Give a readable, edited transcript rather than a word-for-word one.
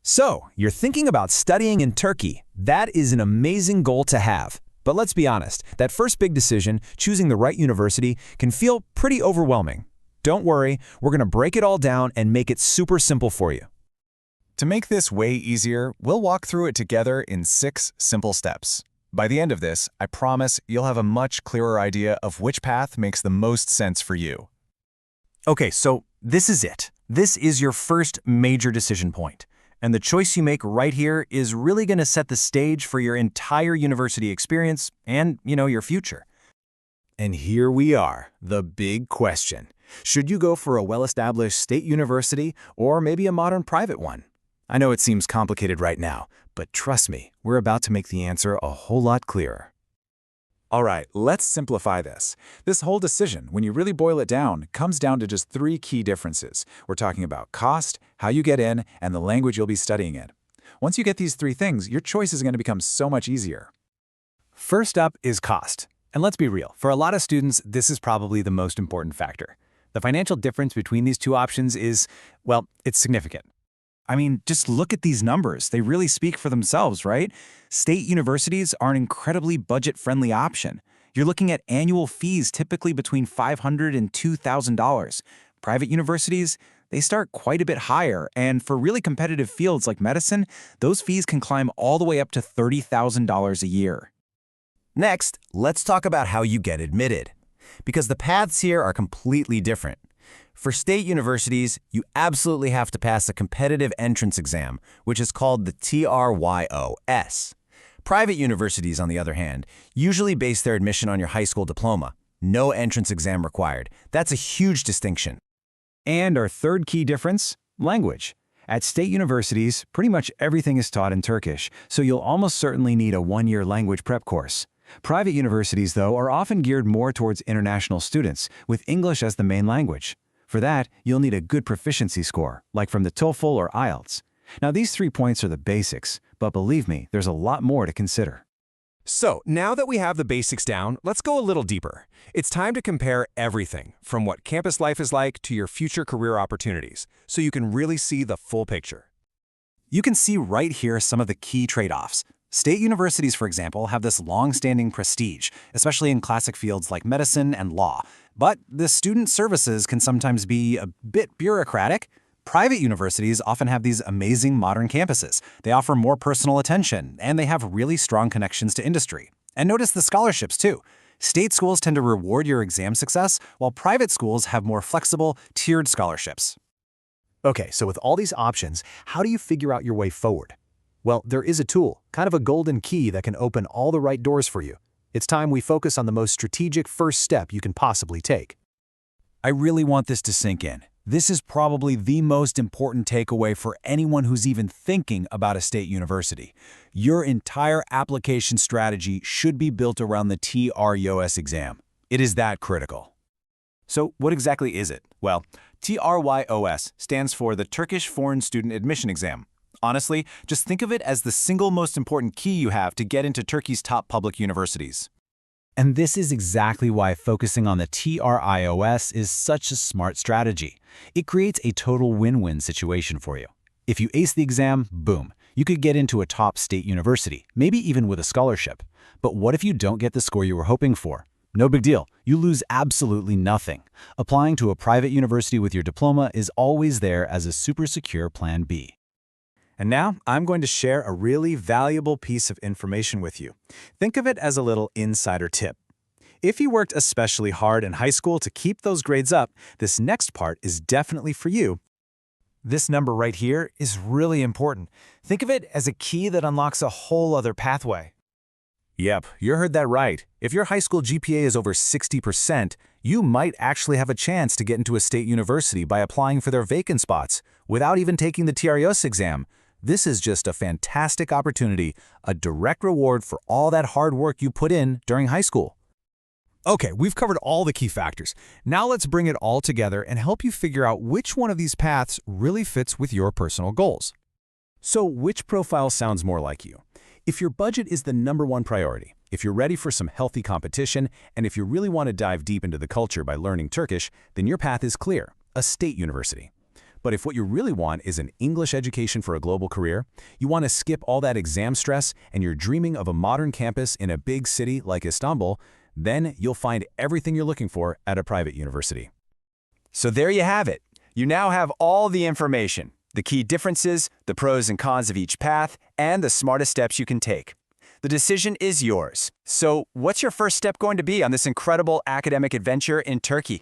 So, you're thinking about studying in Turkey. That is an amazing goal to have. But let's be honest, that first big decision, choosing the right university, can feel pretty overwhelming. Don't worry, we're going to break it all down and make it super simple for you. To make this way easier, we'll walk through it together in 6 simple steps. By the end of this, I promise you'll have a much clearer idea of which path makes the most sense for you. Okay, so this is it. This is your first major decision point. And the choice you make right here is really going to set the stage for your entire university experience and, your future. And here we are, the big question. Should you go for a well-established state university or maybe a modern private one? I know it seems complicated right now, but trust me, we're about to make the answer a whole lot clearer. All right, let's simplify this. This whole decision, when you really boil it down, comes down to just 3 key differences. We're talking about cost, how you get in, and the language you'll be studying in. Once you get these 3 things, your choice is going to become so much easier. First up is cost. And let's be real, for a lot of students, this is probably the most important factor. The financial difference between these 2 options is, well, it's significant. I mean, just look at these numbers. They really speak for themselves, right? State universities are an incredibly budget-friendly option. You're looking at annual fees typically between $500 and $2,000. Private universities, they start quite a bit higher, and for really competitive fields like medicine, those fees can climb all the way up to $30,000 a year. Next, let's talk about how you get admitted. Because the paths here are completely different. For state universities, you absolutely have to pass a competitive entrance exam, which is called the TRYOS. Private universities, on the other hand, usually base their admission on your high school diploma. No entrance exam required. That's a huge distinction. And our third key difference, language. At state universities, pretty much everything is taught in Turkish, so you'll almost certainly need a 1-year language prep course. Private universities, though, are often geared more towards international students, with English as the main language. For that, you'll need a good proficiency score, like from the TOEFL or IELTS. Now, these 3 points are the basics, but believe me, there's a lot more to consider. So, now that we have the basics down, let's go a little deeper. It's time to compare everything, from what campus life is like to your future career opportunities, so you can really see the full picture. You can see right here some of the key trade-offs. State universities, for example, have this long-standing prestige, especially in classic fields like medicine and law. But the student services can sometimes be a bit bureaucratic. Private universities often have these amazing modern campuses. They offer more personal attention, and they have really strong connections to industry. And notice the scholarships, too. State schools tend to reward your exam success, while private schools have more flexible, tiered scholarships. Okay, so with all these options, how do you figure out your way forward? Well, there is a tool, kind of a golden key that can open all the right doors for you. It's time we focus on the most strategic first step you can possibly take. I really want this to sink in. This is probably the most important takeaway for anyone who's even thinking about a state university. Your entire application strategy should be built around the TRYOS exam. It is that critical. So what exactly is it? Well, TRYOS stands for the Turkish Foreign Student Admission Exam. Honestly, just think of it as the single most important key you have to get into Turkey's top public universities. And this is exactly why focusing on the TRYOS is such a smart strategy. It creates a total win-win situation for you. If you ace the exam, boom, you could get into a top state university, maybe even with a scholarship. But what if you don't get the score you were hoping for? No big deal. You lose absolutely nothing. Applying to a private university with your diploma is always there as a super secure plan B. And now, I'm going to share a really valuable piece of information with you. Think of it as a little insider tip. If you worked especially hard in high school to keep those grades up, this next part is definitely for you. This number right here is really important. Think of it as a key that unlocks a whole other pathway. Yep, you heard that right. If your high school GPA is over 60%, you might actually have a chance to get into a state university by applying for their vacant spots without even taking the TRYOS exam. This is just a fantastic opportunity, a direct reward for all that hard work you put in during high school. Okay, we've covered all the key factors. Now let's bring it all together and help you figure out which one of these paths really fits with your personal goals. So which profile sounds more like you? If your budget is the #1 priority, if you're ready for some healthy competition, and if you really want to dive deep into the culture by learning Turkish, then your path is clear, a state university. But if what you really want is an English education for a global career, you want to skip all that exam stress, and you're dreaming of a modern campus in a big city like Istanbul, then you'll find everything you're looking for at a private university. So there you have it. You now have all the information, the key differences, the pros and cons of each path, and the smartest steps you can take. The decision is yours. So what's your first step going to be on this incredible academic adventure in Turkey?